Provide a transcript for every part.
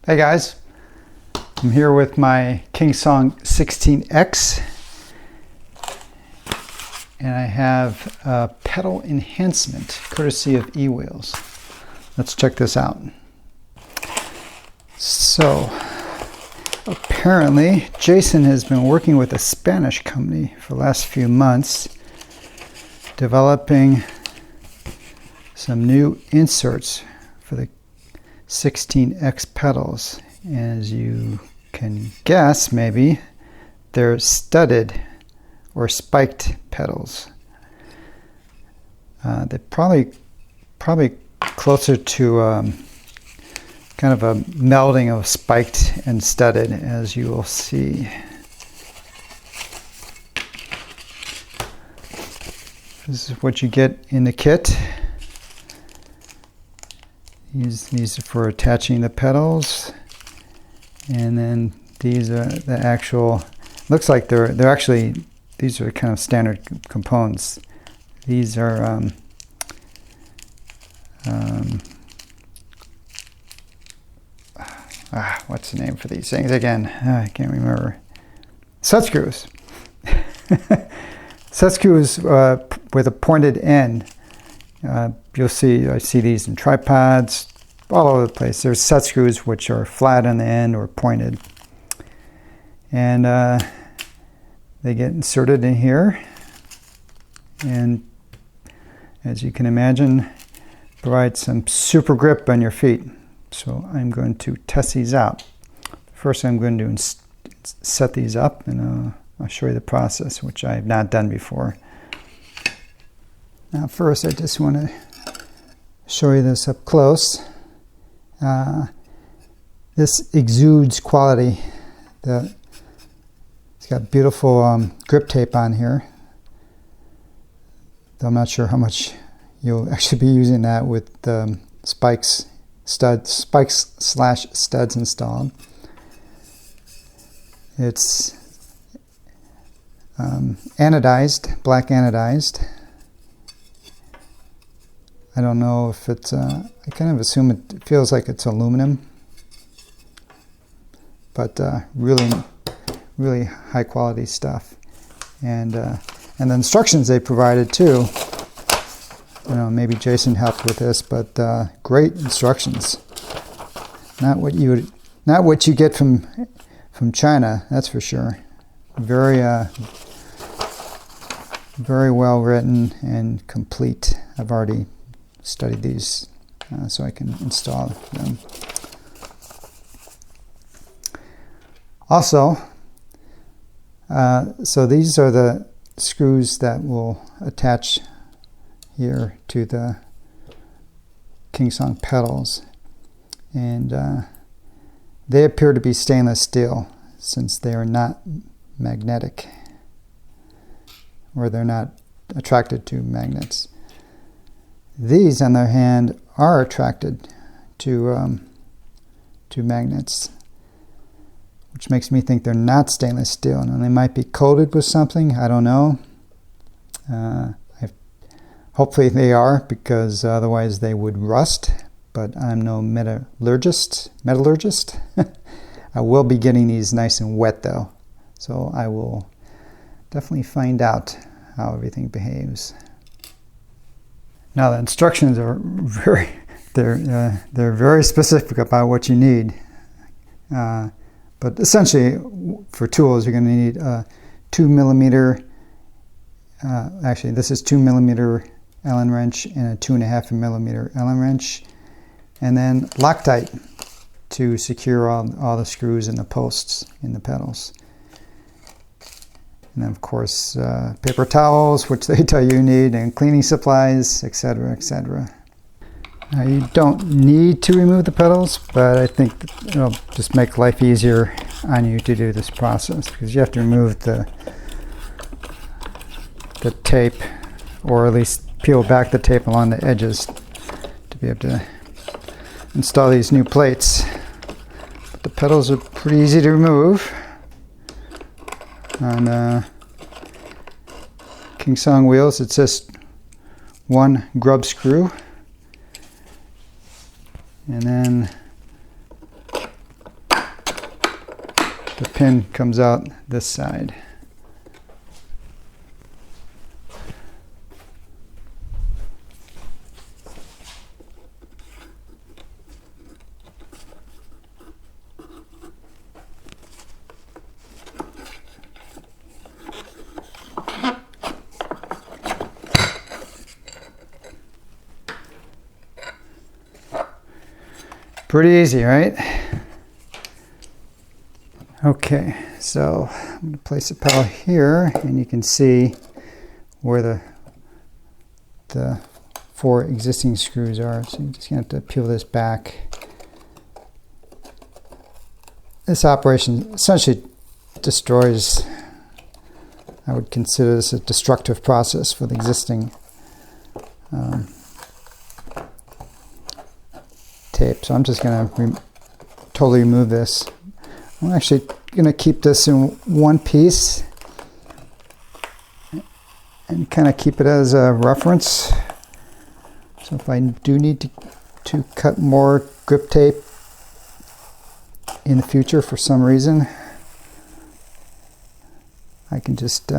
Hey guys, I'm here with my KingSong 16X and I have a pedal enhancement courtesy of EWheels. Let's check this out. So apparently Jason has been working with a Spanish company for the last few months developing some new inserts for the 16X pedals. As you can guess, maybe they're studded or spiked pedals. They're probably closer to kind of a melding of spiked and studded, as you will see. This is what you get in the kit. These are for attaching the pedals, and then these are the actual. Looks like they're actually, these are kind of standard components. These are what's the name for these things again? I can't remember. Set screws. Set screws with a pointed end. You'll see, I see these in tripods all over the place. There's set screws which are flat on the end or pointed. And they get inserted in here. And as you can imagine, provide some super grip on your feet. So I'm going to test these out. First I'm going to set these up, and I'll show you the process, which I have not done before. Now first I just want to show you this up close. This exudes quality. It's got beautiful grip tape on here. Though I'm not sure how much you'll actually be using that with spikes slash studs installed. It's anodized, black anodized. I don't know if it's, I kind of assume it feels like it's aluminum, but really high quality stuff. And the instructions they provided too, maybe Jason helped with this, but great instructions. Not what you get from China, that's for sure. Very well written and complete. I've already studied these so I can install them. Also, so these are the screws that will attach here to the KingSong pedals, and they appear to be stainless steel since they are not magnetic, or they're not attracted to magnets. These, on the other hand, are attracted to magnets, which makes me think they're not stainless steel, and they might be coated with something. I don't know. Hopefully they are, because otherwise they would rust. But I'm no metallurgist. I will be getting these nice and wet though, so I will definitely find out how everything behaves. Now the instructions are they're very specific about what you need. But essentially, for tools, you're going to need a 2mm. Actually, this is 2mm Allen wrench and a 2.5mm Allen wrench, and then Loctite to secure all the screws and the posts in the pedals. And then, of course, paper towels, which they tell you need, and cleaning supplies, etc., etc. Now, you don't need to remove the pedals, but I think it'll just make life easier on you to do this process, because you have to remove the tape, or at least peel back the tape along the edges to be able to install these new plates. But the pedals are pretty easy to remove. On KingSong wheels, it's just one grub screw, and then the pin comes out this side. Pretty easy, right? Okay, so I'm going to place the pedal here, and you can see where the 4 existing screws are. So you're just going to have to peel this back. This operation essentially destroys, I would consider this a destructive process for the existing tape. So I'm just going to totally remove this. I'm actually going to keep this in one piece and kind of keep it as a reference. So if I do need to cut more grip tape in the future for some reason, I can just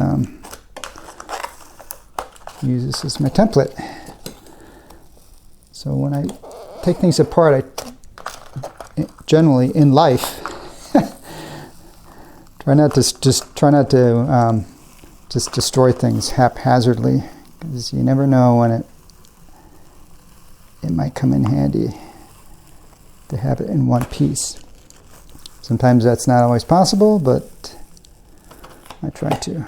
use this as my template. So when I take things apart, I generally in life try not to just destroy things haphazardly, because you never know when it might come in handy to have it in one piece. Sometimes that's not always possible, but I try to.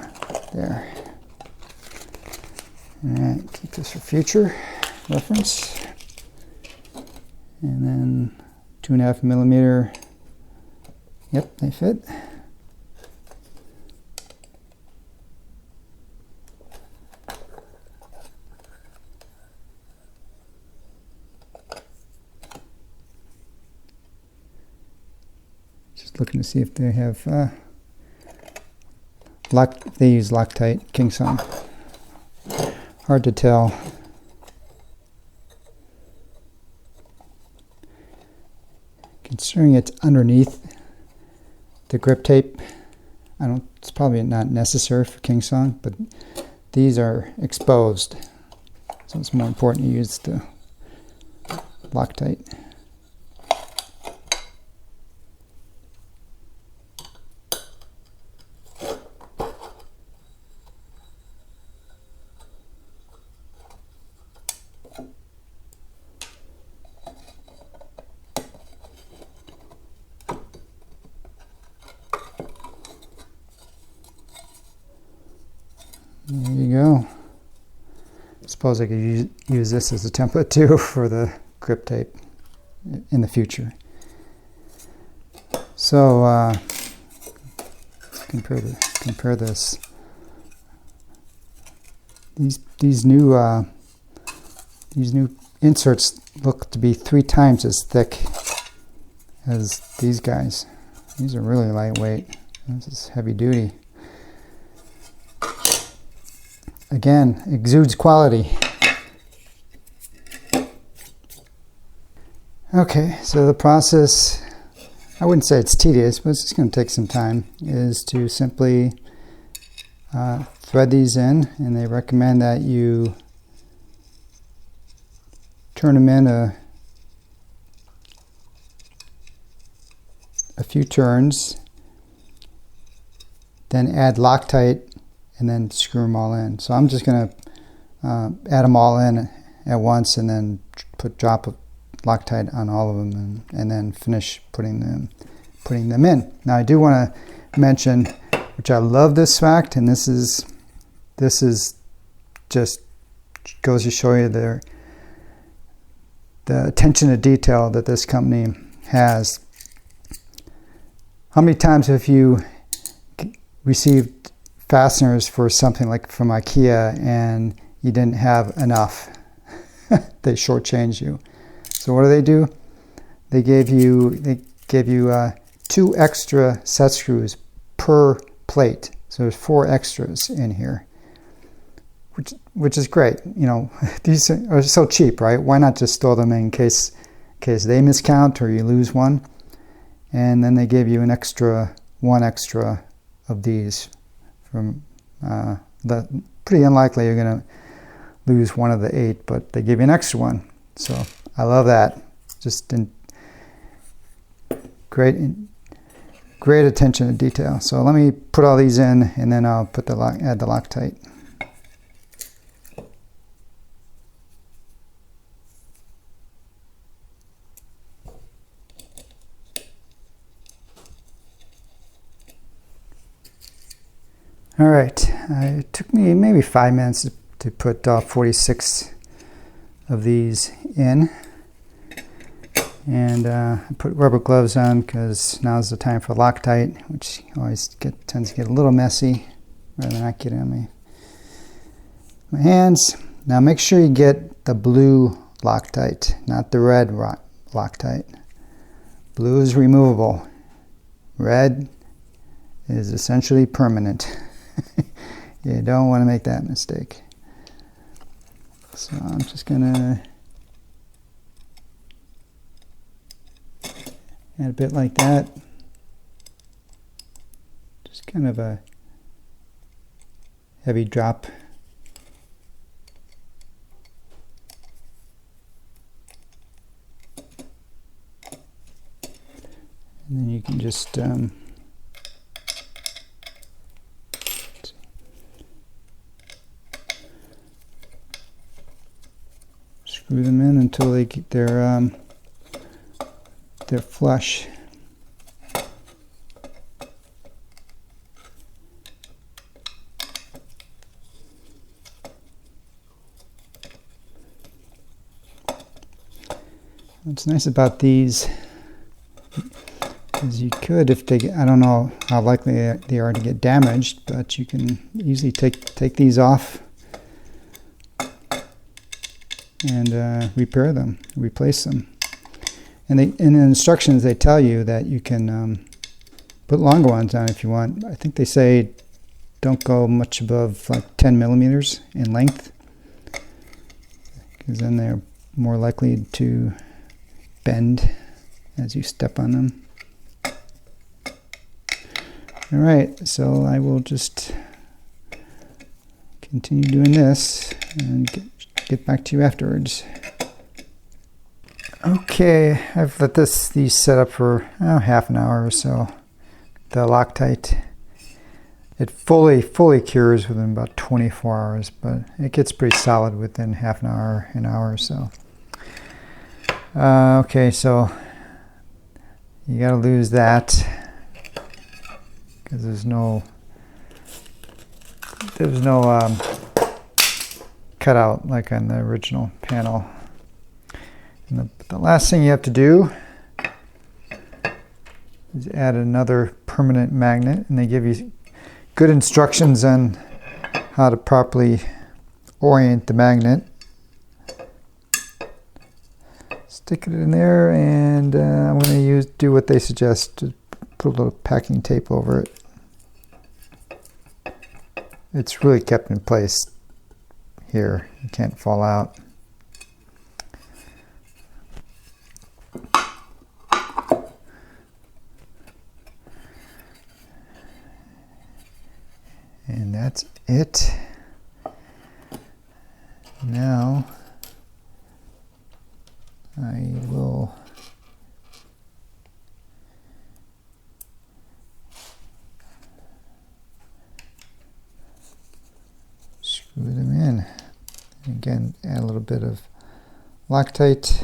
There. All right, keep this for future reference. And then 2.5 millimeter. Yep, they fit. Just looking to see if they have they use Loctite, KingSong. Hard to tell. Considering it's underneath the grip tape, it's probably not necessary for KingSong, but these are exposed, so it's more important to use the Loctite. There you go. I suppose I could use this as a template too for the grip tape in the future. So compare this. These new inserts look to be 3 times as thick as these guys. These are really lightweight. This is heavy duty. Again, exudes quality. Okay, so the process, I wouldn't say it's tedious, but it's just going to take some time, is to simply thread these in, and they recommend that you turn them in a few turns, then add Loctite, and then screw them all in. So I'm just going to add them all in at once, and then drop a Loctite on all of them, and then finish putting them in. Now I do want to mention, which I love this fact, and this is just goes to show you the attention to detail that this company has. How many times have you received fasteners for something like from IKEA and you didn't have enough? They shortchange you. So what do? They gave you 2 extra set screws per plate. So there's 4 extras in here, which is great. You know, these are so cheap, right? Why not just store them in case they miscount or you lose one? And then they gave you an extra one extra of these from pretty unlikely you're going to lose one of the 8, but they give you an extra one. So I love that. Just great attention to detail. So let me put all these in, and then I'll put add the Loctite. All right, it took me maybe 5 minutes to put 46 of these in. And I put rubber gloves on because now's the time for Loctite, which always tends to get a little messy rather than not get on my hands. Now make sure you get the blue Loctite, not the red Loctite. Blue is removable. Red is essentially permanent. You don't want to make that mistake. So I'm just gonna add a bit like that. Just kind of a heavy drop. And then you can just screw them in until they're flush. What's nice about these is you could, if they, I don't know how likely they are to get damaged, but you can easily take these off and repair them, replace them. And in the instructions they tell you that you can put longer ones on if you want. I think they say don't go much above like 10 millimeters in length, because then they're more likely to bend as you step on them. All right, so I will just continue doing this and get back to you afterwards. Okay, I've let these set up for half an hour or so. The Loctite, it fully cures within about 24 hours, but it gets pretty solid within half an hour or so. Okay, so you got to lose that because there's no cutout like on the original panel. And the last thing you have to do is add another permanent magnet, and they give you good instructions on how to properly orient the magnet. Stick it in there, and I'm going to do what they suggest, to put a little packing tape over it. It's really kept in place here, it can't fall out. And that's it. Now I will screw them in. And again, add a little bit of Loctite.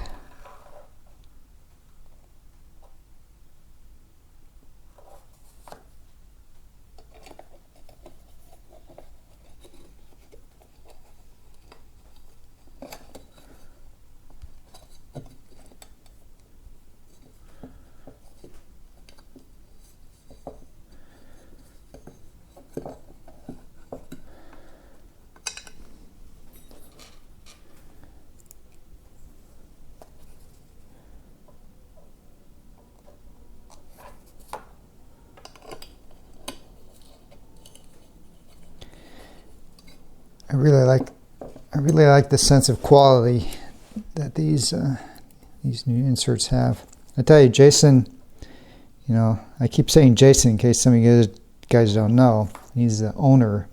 I really like the sense of quality that these new inserts have. I tell you, Jason, You know, I keep saying Jason in case some of you guys don't know. He's the owner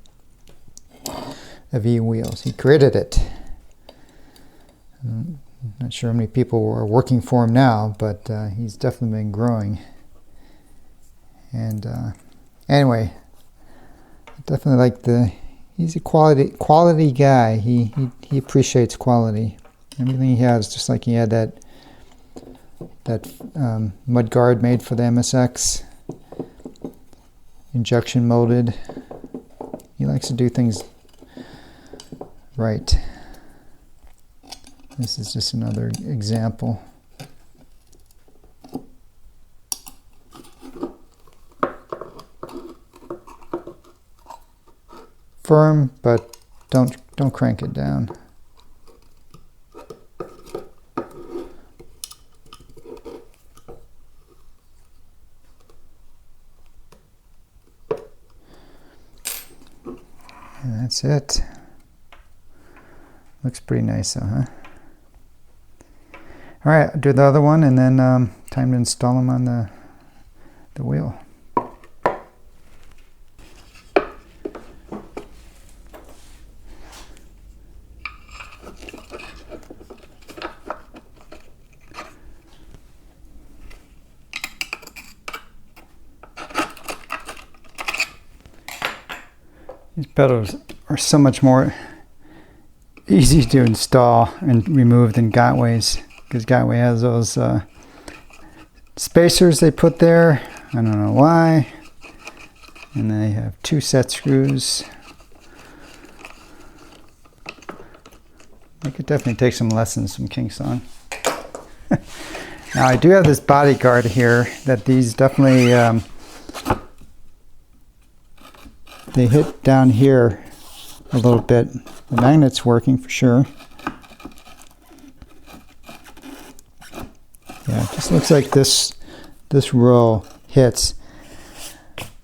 of EWheels. He created it. I'm not sure how many people are working for him now, but he's definitely been growing. And anyway, definitely like he's a quality guy. He appreciates quality. Everything he has, just like he had that mud guard made for the MSX, injection molded. He likes to do things right. This is just another example. Firm, but don't crank it down. And that's it. Looks pretty nice though, huh? All right, I'll do the other one, and then time to install them on the wheel. These pedals are so much more easy to install and remove than Gotway's, because Gotway has those spacers they put there. I don't know why. And they have 2 set screws. I could definitely take some lessons from KingSong. Now I do have this body guard here that these definitely they hit down here a little bit. The magnet's working for sure. Yeah, it just looks like this row hits.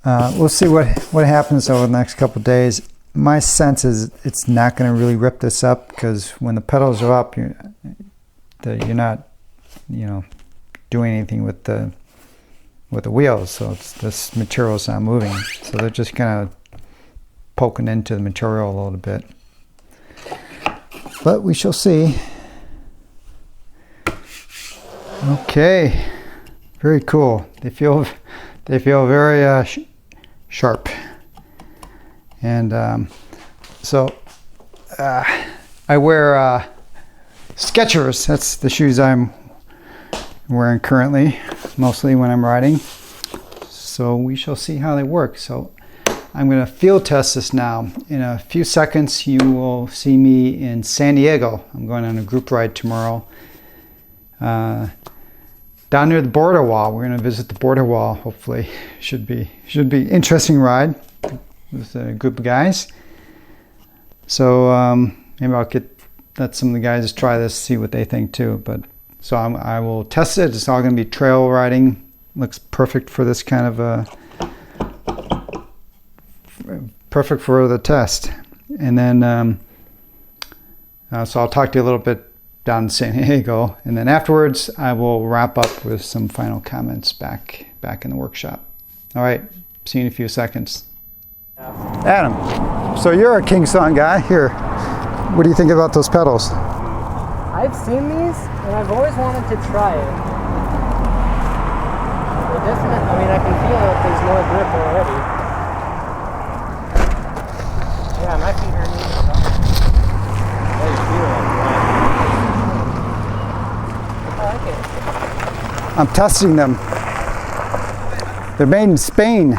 We'll see what happens over the next couple days. My sense is it's not going to really rip this up, because when the pedals are up, you're not, doing anything with the wheels. So this material's not moving. So they're just kind of poking into the material a little bit. But we shall see. Okay, very cool. They feel very sharp. And so I wear Skechers. That's the shoes I'm wearing currently, mostly when I'm riding. So we shall see how they work. So I'm going to field test this now. In a few seconds, you will see me in San Diego. I'm going on a group ride tomorrow. Down near the border wall. We're going to visit the border wall, hopefully. Should be interesting ride with a group of guys. So maybe I'll let some of the guys try this, see what they think too. But so I will test it. It's all going to be trail riding. Looks perfect for this kind of perfect for the test. And then so I'll talk to you a little bit down in San Diego, and then afterwards I will wrap up with some final comments back in the workshop. All right, see you in a few seconds. Adam, so you're a KingSong guy here. What do you think about those pedals? I've seen these and I've always wanted to try it. They're definitely, I mean, I can feel that there's more grip already. Yeah, my feet are neat. How do you feel? I like it. I'm testing them. They're made in Spain. Yeah,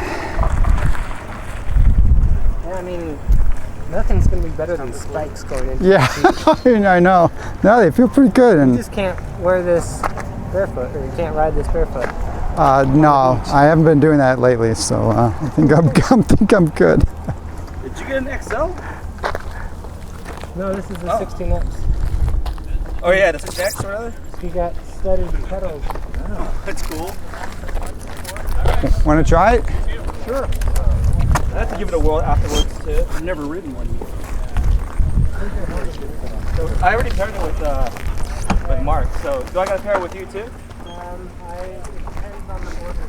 I mean, nothing's going to be better than spikes going into Yeah, I know. No, they feel pretty good. You And just can't wear this barefoot, or you can't ride this barefoot. no, I haven't been doing that lately, so I think I'm good. Did you get an XL? No, this is the 16X. Oh yeah, the 6X or other? You got studded pedals. Oh, that's cool. Want to try it? Sure. I have to give it a whirl afterwards too. I've never ridden one yet. So I already paired it with Mark. So do I got to pair it with you too? It depends on the order.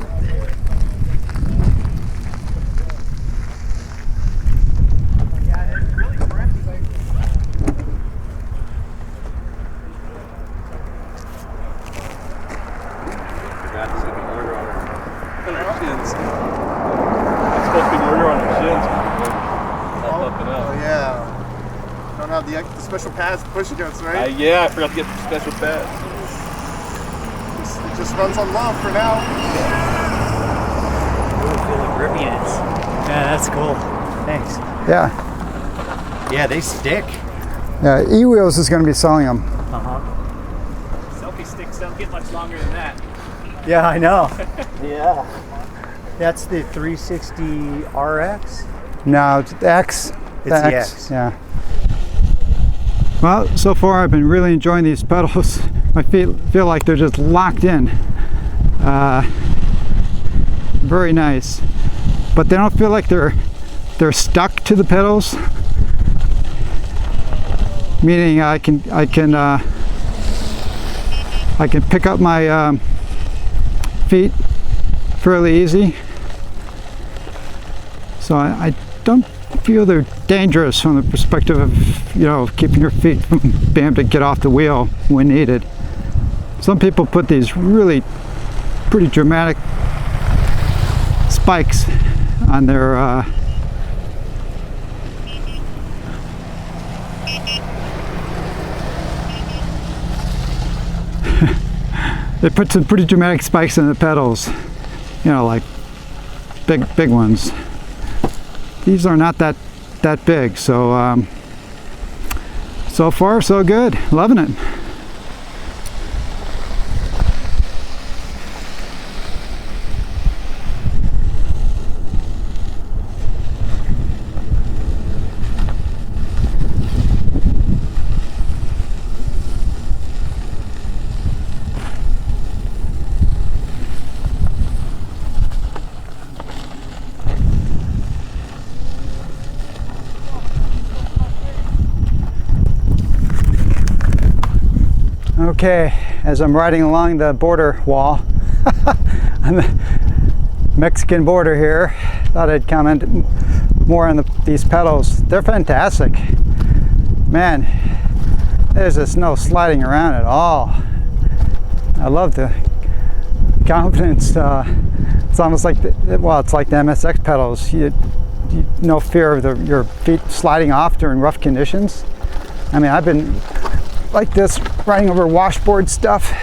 7 pins. It's supposed to be murder on the shins. Not up and up. Oh yeah. Don't have the special pads to push against, right? Yeah, I forgot to get the special pads. It just runs on love for now. Ooh, feel the grippiness. Yeah, that's cool. Thanks. Yeah. Yeah, they stick. Yeah, EWheels is going to be selling them. Selfie sticks don't get much longer than that. Yeah, I know. Yeah. That's the 360 RX. No, it's the X. It's the X. Yeah. Well, so far I've been really enjoying these pedals. My feet feel like they're just locked in. Very nice, but they don't feel like they're stuck to the pedals. Meaning I can pick up my feet fairly easy. So I don't feel they're dangerous from the perspective of, you know, keeping your feet from being able to get off the wheel when needed. Some people put these really pretty dramatic spikes on their they put some pretty dramatic spikes in the pedals, you know, like big ones. These are not that big, so so far so good. Loving it. Okay, as I'm riding along the border wall on the Mexican border here, thought I'd comment more on these pedals. They're fantastic. Man, there's just no sliding around at all. I love the confidence. It's almost like, it's like the MSX pedals. No fear of your feet sliding off during rough conditions. I mean, I've been like this riding over washboard stuff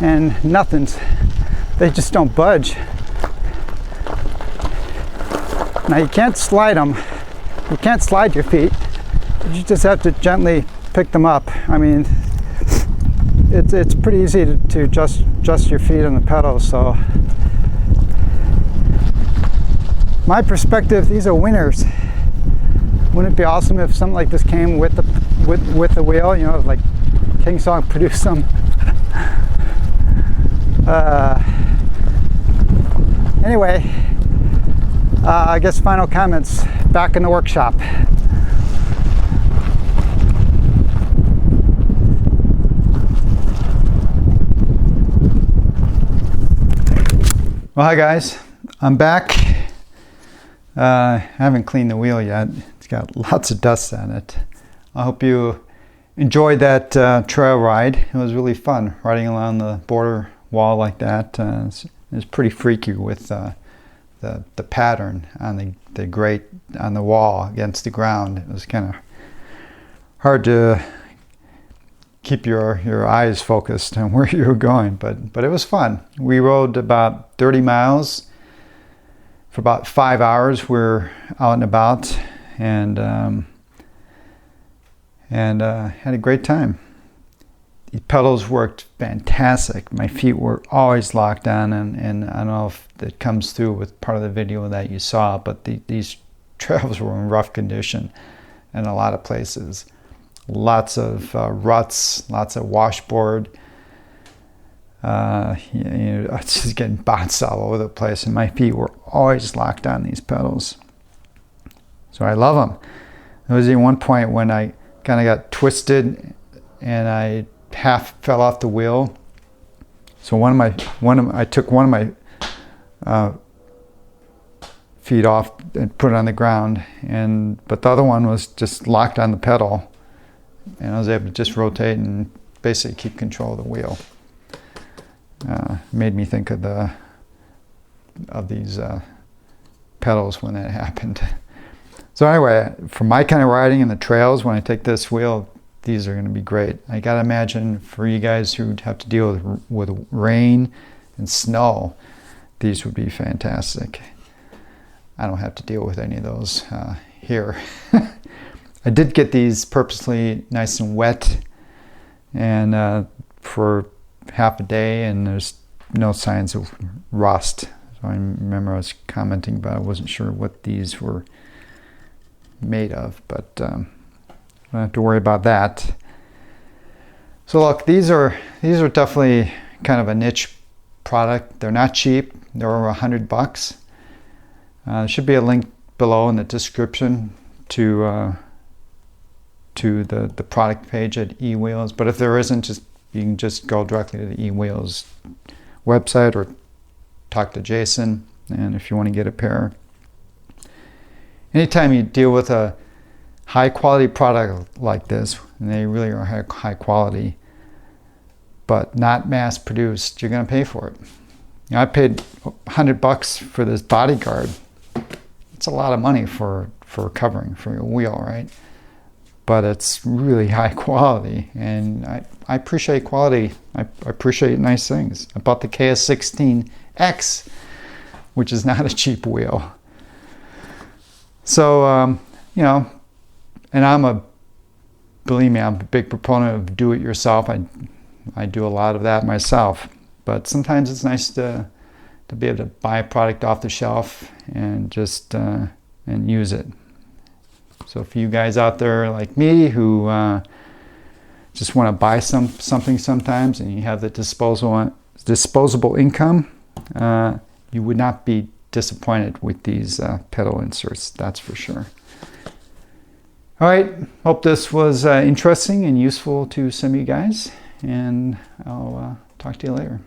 and they just don't budge. Now you can't slide them, you can't slide your feet, you just have to gently pick them up. I mean, it's pretty easy to adjust your feet on the pedals. So my perspective, these are winners. Wouldn't it be awesome if something like this came with the wheel? You know, like KingSong produced some. Anyway, I guess final comments. Back in the workshop. Well, hi guys, I'm back. I haven't cleaned the wheel yet. It's got lots of dust on it. I hope you enjoyed that trail ride. It was really fun riding along the border wall like that. It was pretty freaky with the pattern on the grate on the wall against the ground. It was kind of hard to keep your eyes focused on where you were going, but it was fun. We rode about 30 miles for about 5 hours. We're out and about and had a great time. The pedals worked fantastic. My feet were always locked on, and I don't know if it comes through with part of the video that you saw, but these trails were in rough condition in a lot of places. Lots of ruts, lots of washboard. I was just getting bounced all over the place, and my feet were always locked on these pedals. So I love them. There was even one point when I kind of got twisted, and I half fell off the wheel. So I took one of my feet off and put it on the ground, but the other one was just locked on the pedal, and I was able to just rotate and basically keep control of the wheel. Made me think of the of these pedals when that happened. So anyway, for my kind of riding in the trails, when I take this wheel, these are going to be great. I got to imagine for you guys who have to deal with rain and snow, these would be fantastic. I don't have to deal with any of those here. I did get these purposely nice and wet and for half a day, and there's no signs of rust. So I remember I was commenting about I wasn't sure what these were made of, but I don't have to worry about that. So look, these are definitely kind of a niche product. They're not cheap. They're over $100. There should be a link below in the description to the product page at EWheels. But if there isn't, you can just go directly to the EWheels website or talk to Jason. And if you want to get a pair, anytime you deal with a high quality product like this, and they really are high quality, but not mass produced, you're going to pay for it. You know, I paid $100 for this bodyguard. It's a lot of money for a covering for your wheel, right? But it's really high quality, and I appreciate quality. I appreciate nice things. I bought the KS16X, which is not a cheap wheel. So, you know, and believe me, I'm a big proponent of do-it-yourself. I do a lot of that myself. But sometimes it's nice to be able to buy a product off the shelf and just and use it. So for you guys out there like me who just want to buy something sometimes, and you have the disposable income, you would not be disappointed with these pedal inserts, that's for sure. All right, hope this was interesting and useful to some of you guys, and I'll talk to you later.